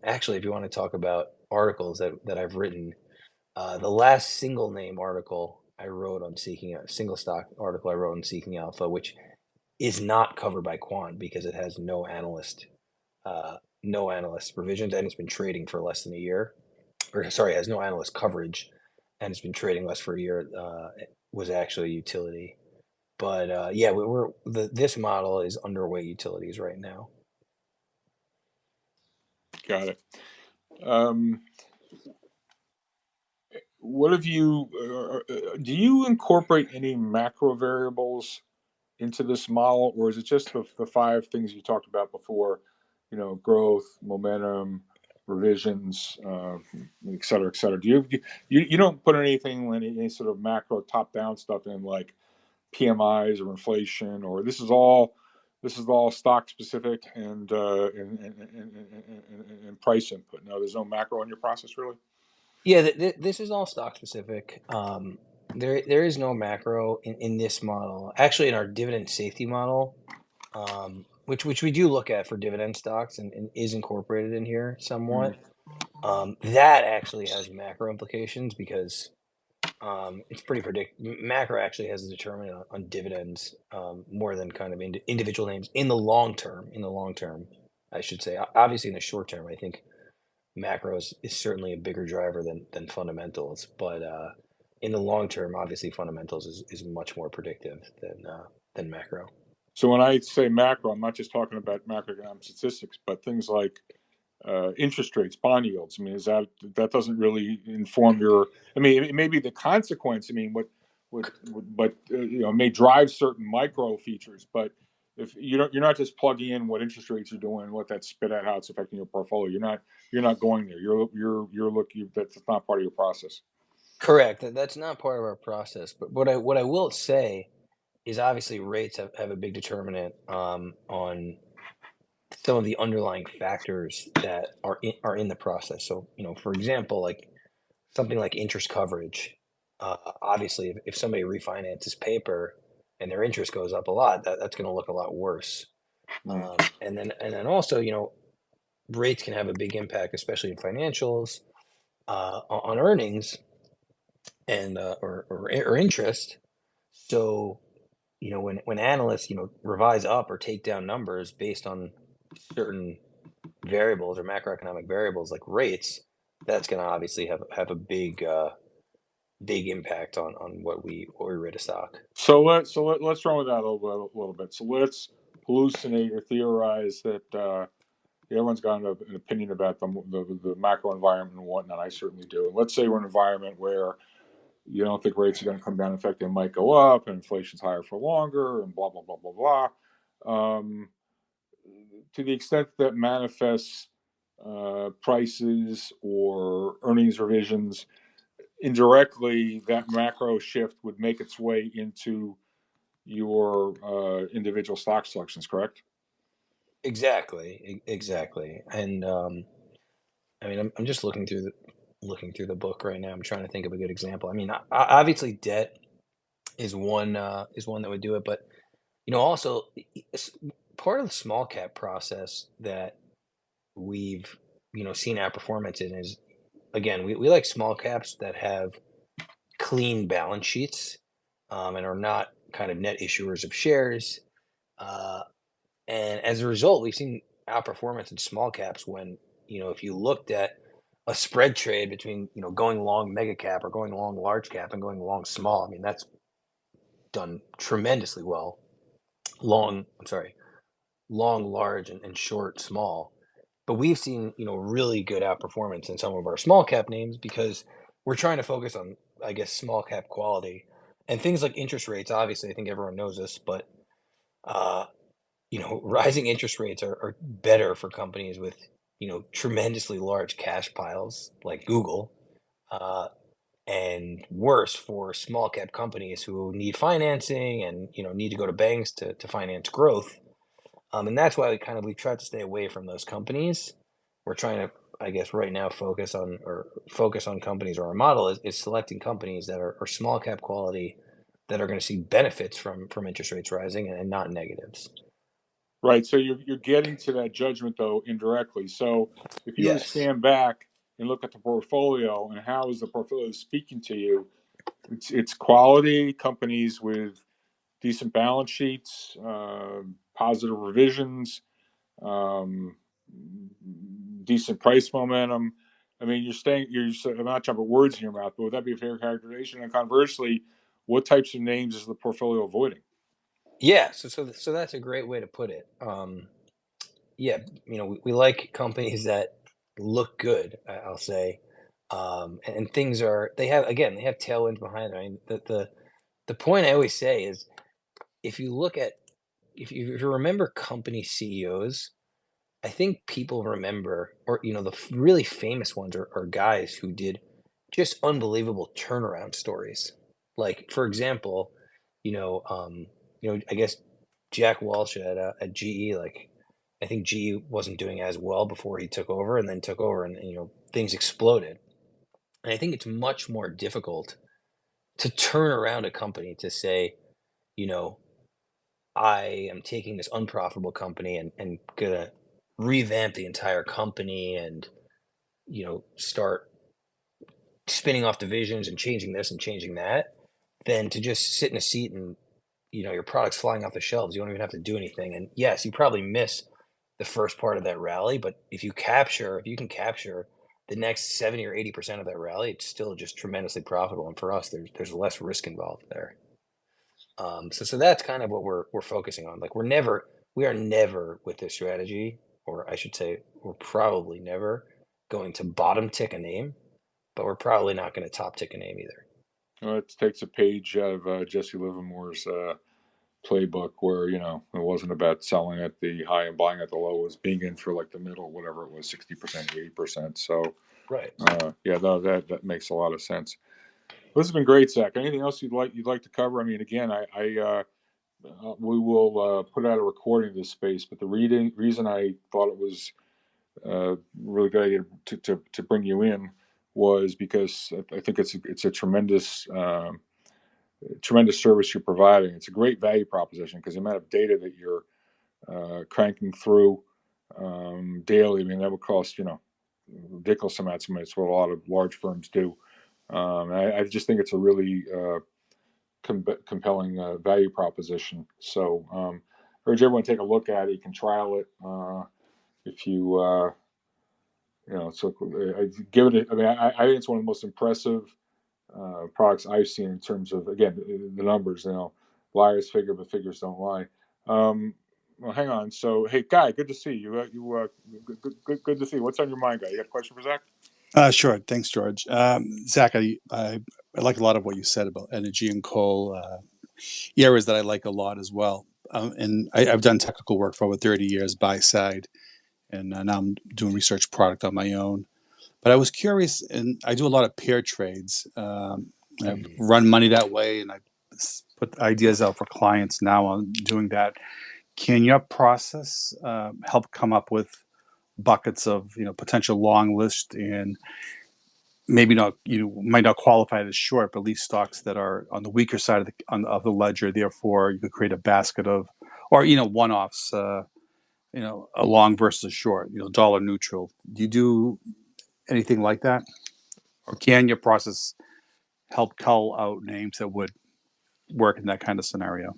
Actually, if you want to talk about articles that I've written, the last single name article I wrote on Seeking a single stock article I wrote on Seeking Alpha, which is not covered by Quant because it has no analyst provisions, and it's been trading for less than a year. Or sorry, it has no analyst coverage, and it's been trading less for a year. Was actually a utility, but yeah, this model is underweight utilities right now. Got it. Um, what have you? Do you incorporate any macro variables into this model, or is it just the five things you talked about before? Growth, momentum, revisions, et cetera, et cetera. You don't put anything, any sort of macro top down stuff in, like PMIs or inflation, or this is all stock specific and price input. No, there's no macro in your process, really. Yeah, this is all stock specific. There is no macro in this model. Actually, in our dividend safety model, which we do look at for dividend stocks and is incorporated in here Mm. somewhat. That actually has macro implications because it's pretty macro actually has a determinant on dividends more than kind of individual names in the long term. In the long term, I should say. Obviously, in the short term, I think macro is certainly a bigger driver than fundamentals. But in the long term, obviously, fundamentals is much more predictive than macro. So when I say macro, I'm not just talking about macroeconomic statistics, but things like interest rates, bond yields. I mean, is that doesn't really inform your? I mean, it may be the consequence. I mean, but may drive certain micro features. But if you're not just plugging in what interest rates are doing, what that spit at, how it's affecting your portfolio. You're not going there. You're looking. That's not part of your process. Correct. That's not part of our process. But what I will say is obviously rates have a big determinant on some of the underlying factors that are in the process. So, for example, like something like interest coverage. Obviously, if somebody refinances paper, and their interest goes up a lot, that's going to look a lot worse. Mm. And then also, rates can have a big impact, especially in financials, on earnings and or interest. So, when analysts, revise up or take down numbers based on certain variables or macroeconomic variables like rates, that's going to obviously have a big impact on what we rate a stock. So let's run with that a little bit. So let's hallucinate or theorize that everyone's got an opinion about the macro environment and whatnot. I certainly do. And let's say we're in an environment where you don't think rates are going to come down. In fact, they might go up, and inflation's higher for longer, and blah blah blah blah blah. To the extent that manifests prices or earnings revisions indirectly, that macro shift would make its way into your individual stock selections, correct? Exactly. And I mean, I'm just looking through the book right now. I'm trying to think of a good example. I mean, obviously, debt is one that would do it, but also part of the small cap process that we've seen our performance in is, again, we like small caps that have clean balance sheets, and are not kind of net issuers of shares. Uh, and as a result, we've seen outperformance in small caps when, if you looked at a spread trade between, going long mega cap or going long large cap and going long small, I mean, that's done tremendously well. I'm sorry, long, large, and short, small. But we've seen, really good outperformance in some of our small cap names because we're trying to focus on, I guess, small cap quality and things like interest rates. Obviously, I think everyone knows this, but uh, rising interest rates are better for companies with, tremendously large cash piles like Google, uh, and worse for small cap companies who need financing and, need to go to banks to finance growth. And that's why we've tried to stay away from those companies. We're trying to, I guess, right now focus on companies, or our model is selecting companies that are small cap quality, that are going to see benefits from interest rates rising, and not negatives. Right. So you're getting to that judgment though indirectly. So if you were to Yes. stand back and look at the portfolio and how is the portfolio speaking to you, it's quality companies with decent balance sheets, positive revisions, um, decent price momentum. I mean, I'm not trying to put words in your mouth, but would that be a fair characterization? And conversely, what types of names is the portfolio avoiding? Yeah. So that's a great way to put it. Yeah, we like companies that look good, I'll say, and things they have tailwinds behind them. I mean, the point I always say is, if you look at if you remember company CEOs, I think people remember, or the really famous ones are guys who did just unbelievable turnaround stories. Like, for example, I guess Jack Walsh at GE. Like, I think GE wasn't doing as well before he took over, and then took over, and things exploded. And I think it's much more difficult to turn around a company to say, you know, I am taking this unprofitable company and gonna revamp the entire company, and start spinning off divisions and changing this and changing that, than to just sit in a seat and your product's flying off the shelves. You don't even have to do anything. And yes, you probably miss the first part of that rally, but if you can capture the next 70 or 80% of that rally, it's still just tremendously profitable. And for us, there's less risk involved there. So that's kind of what we're focusing on. Like, we are never with this strategy, or I should say, we're probably never going to bottom tick a name, but we're probably not going to top tick a name either. It takes a page out of Jesse Livermore's playbook, where it wasn't about selling at the high and buying at the low; it was being in for like the middle, whatever it was, 60%, 80%. So Right. yeah, no, that makes a lot of sense. This has been great, Zach. Anything else you'd like to cover? I mean, again, we will put out a recording of this space, but the reason I thought it was really good idea to bring you in was because I think it's a tremendous tremendous service you're providing. It's a great value proposition because the amount of data that you're cranking through daily. I mean, that would cost ridiculous amounts of money. It's what a lot of large firms do. I just think it's a really compelling value proposition. So, urge everyone to take a look at it. You can trial it if So give it. I mean, I think it's one of the most impressive products I've seen in terms of, again, the numbers. Liars figure, but figures don't lie. Well, hang on. So, hey, Guy, good to see you. Good to see you. What's on your mind, Guy? You got a question for Zach? Sure. Thanks, George. Zach, I like a lot of what you said about energy and coal, areas that I like a lot as well. And I've done technical work for over 30 years buy side, and now I'm doing research product on my own. But I was curious, and I do a lot of pair trades. I've run money that way, and I put ideas out for clients now on doing that. Can your process help come up with buckets of potential long list, and maybe not, might not qualify as short, but at least stocks that are on the weaker side of the ledger? Therefore, you could create a basket of, or one offs. A long versus a short. Dollar neutral. Do you do anything like that, or can your process help cull out names that would work in that kind of scenario?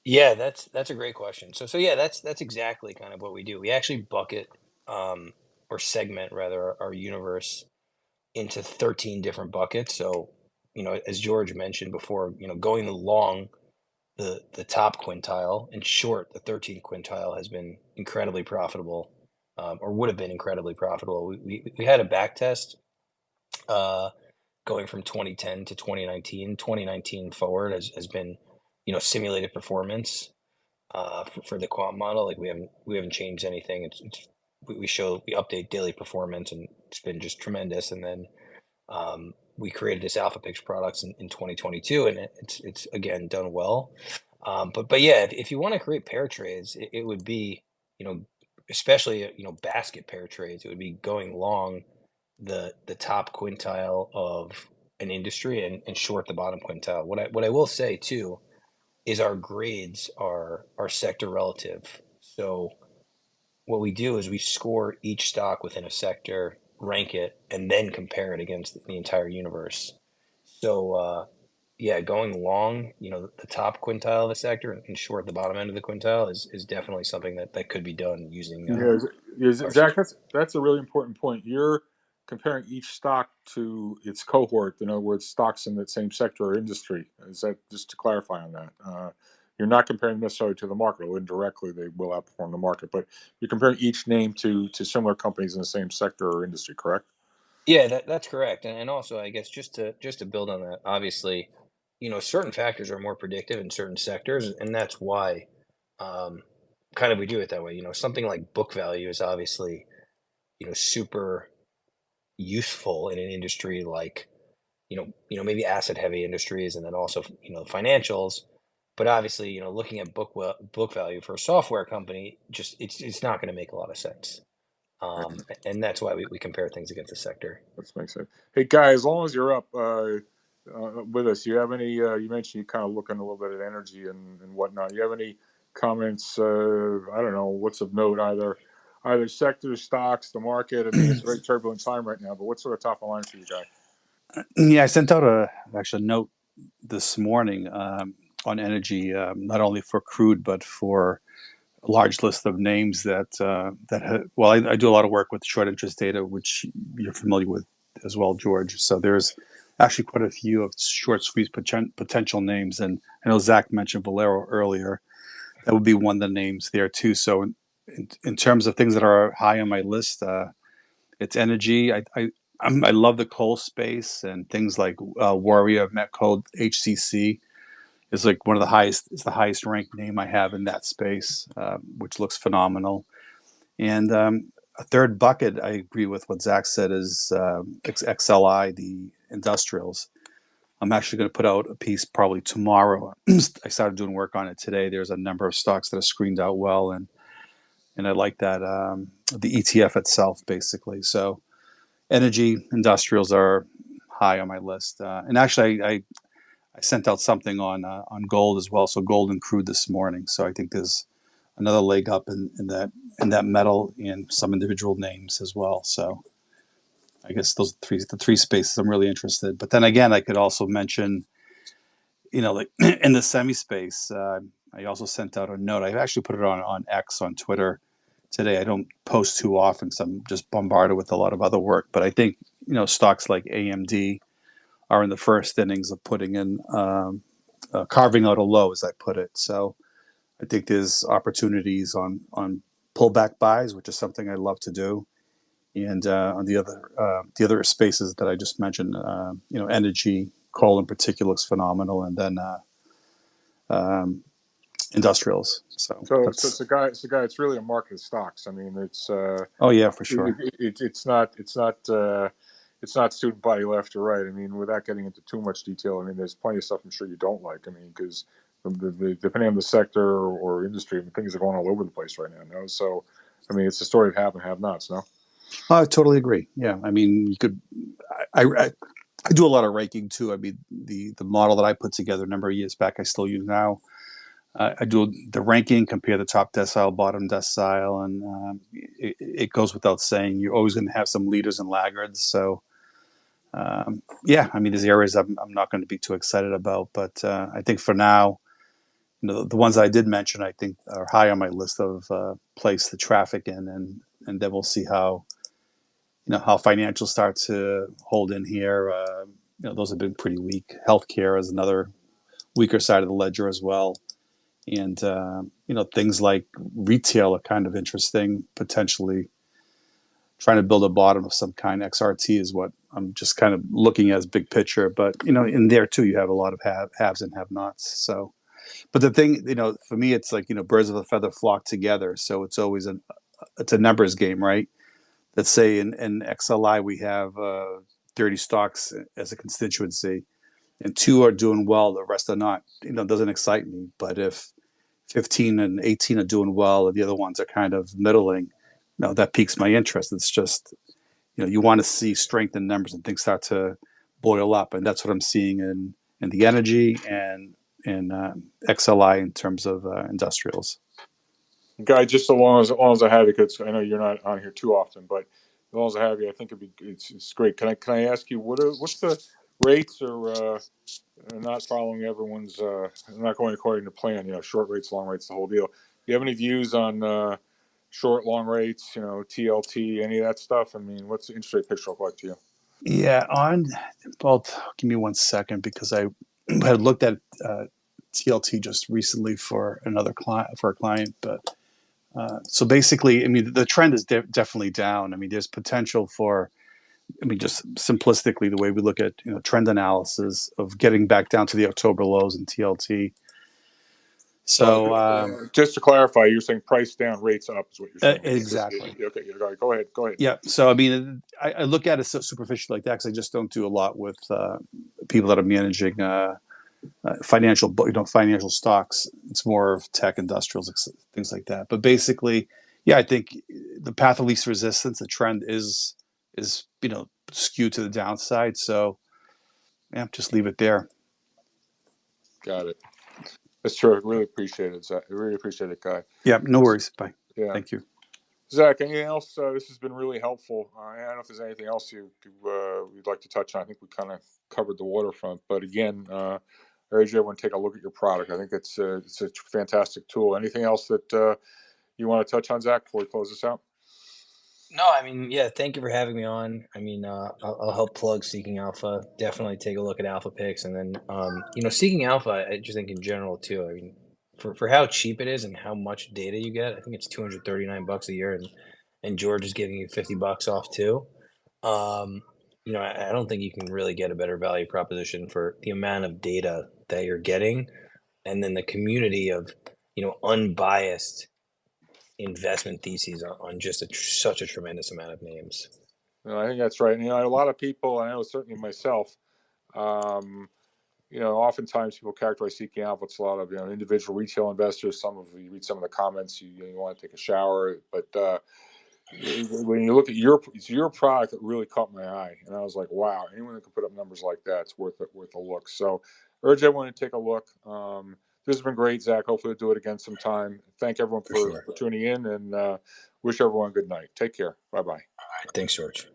Yeah, that's a great question. So yeah, that's exactly kind of what we do. We actually bucket or segment rather our universe into 13 different buckets. So, as George mentioned before, going long the top quintile and short the 13th quintile has been incredibly profitable, or would have been incredibly profitable. We had a back test uh, going from 2010 to 2019. 2019 forward has been, simulated performance for the quant model. Like we haven't changed anything. We update daily performance, and it's been just tremendous. And then we created this Alpha Pix products in 2022, and it's again done well. But yeah, if you want to create pair trades, it would be, you know, especially basket pair trades. It would be going long the top quintile of an industry and short the bottom quintile. What I will say too is our grades are sector relative. So what we do is we score each stock within a sector, rank it, and then compare it against the entire universe. So yeah, going long, the top quintile of a sector and short the bottom end of the quintile is definitely something that could be done using our Zach, that's a really important point. You're comparing each stock to its cohort. In other words, stocks in that same sector or industry. Is that, just to clarify on that? You're not comparing necessarily to the market. Or indirectly, they will outperform the market, but you're comparing each name to similar companies in the same sector or industry. Correct? Yeah, that's correct. And also, I guess just to build on that, obviously, certain factors are more predictive in certain sectors, and that's why um, kind of we do it that way. Something like book value is obviously, super useful in an industry like, maybe asset heavy industries, and then also, financials. But obviously, looking at book value for a software company, just it's not going to make a lot of sense. And that's why we compare things against the sector. That makes sense. Hey, guys, as long as you're up with us, you have any? You mentioned you kind of looking a little bit at energy and whatnot. You have any comments? I don't know what's of note, either sectors, stocks, the market. I mean, it's a very turbulent time right now. But what's sort of top of line for you, guys? Yeah, I sent out a actually a note this morning on energy, not only for crude but for a large list of names well, I do a lot of work with short interest data, which you're familiar with as well, George. So there's actually quite a few of short squeeze potential names, and I know Zach mentioned Valero earlier. That would be one of the names there too. So in terms of things that are high on my list, it's energy. I love the coal space, and things like Warrior, Met Coal, HCC is like one of the highest. It's the highest ranked name I have in that space, which looks phenomenal. And a third bucket, I agree with what Zach said, is XLI, the industrials. I'm actually going to put out a piece probably tomorrow. I started doing work on it today. There's a number of stocks that are screened out well, and I like that the ETF itself, basically. So energy industrials are high on my list. And actually, I I sent out something on gold as well. So gold and crude this morning. So I think there's another leg up in that metal and some individual names as well. So I guess those are the three spaces I'm really interested. But then again, I could also mention, like in the semi space, I also sent out a note. I actually put it on X on Twitter today. I don't post too often because I'm just bombarded with a lot of other work. But I think stocks like AMD are in the first innings of putting in carving out a low, as I put it. So I think there's opportunities on pullback buys, which is something I love to do. And on the other spaces that I just mentioned, energy, coal in particular looks phenomenal, and then industrials. So it's a guy. It's really a market of stocks. I mean, it's oh yeah, for sure. It's not student body left or right. I mean, without getting into too much detail, I mean, there's plenty of stuff I'm sure you don't like. I mean, because depending on the sector or industry, I mean, things are going all over the place right now. No, so I mean, it's a story of have and have nots. No, I totally agree. Yeah, I mean, you could. I do a lot of ranking too. I mean, the model that I put together a number of years back, I still use now. I do the ranking, compare the top decile, bottom decile, and it goes without saying you're always going to have some leaders and laggards. So, yeah, I mean, there's areas I'm not going to be too excited about, but I think for now, the ones I did mention, I think are high on my list of place the traffic in, and then we'll see how financials start to hold in here. Those have been pretty weak. Healthcare is another weaker side of the ledger as well. And things like retail are kind of interesting. Potentially trying to build a bottom of some kind. XRT is what I'm just kind of looking at as big picture. But in there too, you have a lot of haves and have-nots. So, but the thing, for me, it's like birds of a feather flock together. So it's always it's a numbers game, right? Let's say in XLI we have 30 stocks as a constituency, and 2 are doing well, the rest are not. It doesn't excite me. But if 15 and 18 are doing well and the other ones are kind of middling, that piques my interest. It's just, you want to see strength in numbers and things start to boil up. And that's what I'm seeing in the energy and in XLI in terms of industrials. Guy, just so long as I have you, because I know you're not on here too often, but as long as I have you, I think it's great. Can I ask you what's the rates or not following everyone's not going according to plan? Short rates, long rates, the whole deal. Do you have any views on short, long rates? TLT, any of that stuff? I mean, what's the interest rate picture look like to you? Yeah, well, give me 1 second because I had looked at TLT just recently for a client, but so basically, I mean, the trend is definitely down. I mean, there's potential for, just simplistically, the way we look at trend analysis of getting back down to the October lows in TLT. So just to clarify, you're saying price down, rates up is what you're saying. Exactly. Okay, go ahead. Yeah. So I mean, I look at it so superficially like that because I just don't do a lot with people that are managing financial stocks. It's more of tech, industrials, things like that. But basically, yeah, I think the path of least resistance, the trend is skewed to the downside. So yeah, just leave it there. Got it. That's true. Really appreciate it, Zach. I really appreciate it, Guy. Yeah, no worries. Bye. Yeah. Thank you. Zach, anything else? This has been really helpful. I don't know if there's anything else you'd like to touch on. I think we kind of covered the waterfront. But again, I urge everyone to take a look at your product. I think it's a fantastic tool. Anything else that you want to touch on, Zach, before we close this out? No, I mean, yeah, thank you for having me on. I mean, I'll help plug Seeking Alpha. Definitely take a look at Alpha Picks. And then, Seeking Alpha, I just think in general, too. I mean, for how cheap it is and how much data you get, I think it's $239 a year. And George is giving you $50 off, too. I don't think you can really get a better value proposition for the amount of data that you're getting. And then the community of, unbiased investment theses on just such a tremendous amount of names. I think that's right. And, a lot of people, I know certainly myself, oftentimes people characterize Seeking Alpha. It's a lot of individual retail investors. You read some of the comments, you want to take a shower, but when you look at it's your product that really caught my eye, and I was like, wow, anyone that can put up numbers like that, it's worth a look. So urge everyone to take a look. This has been great, Zach. Hopefully we'll do it again sometime. Thank everyone for sure. tuning in, and wish everyone a good night. Take care. Bye-bye. Thanks, George.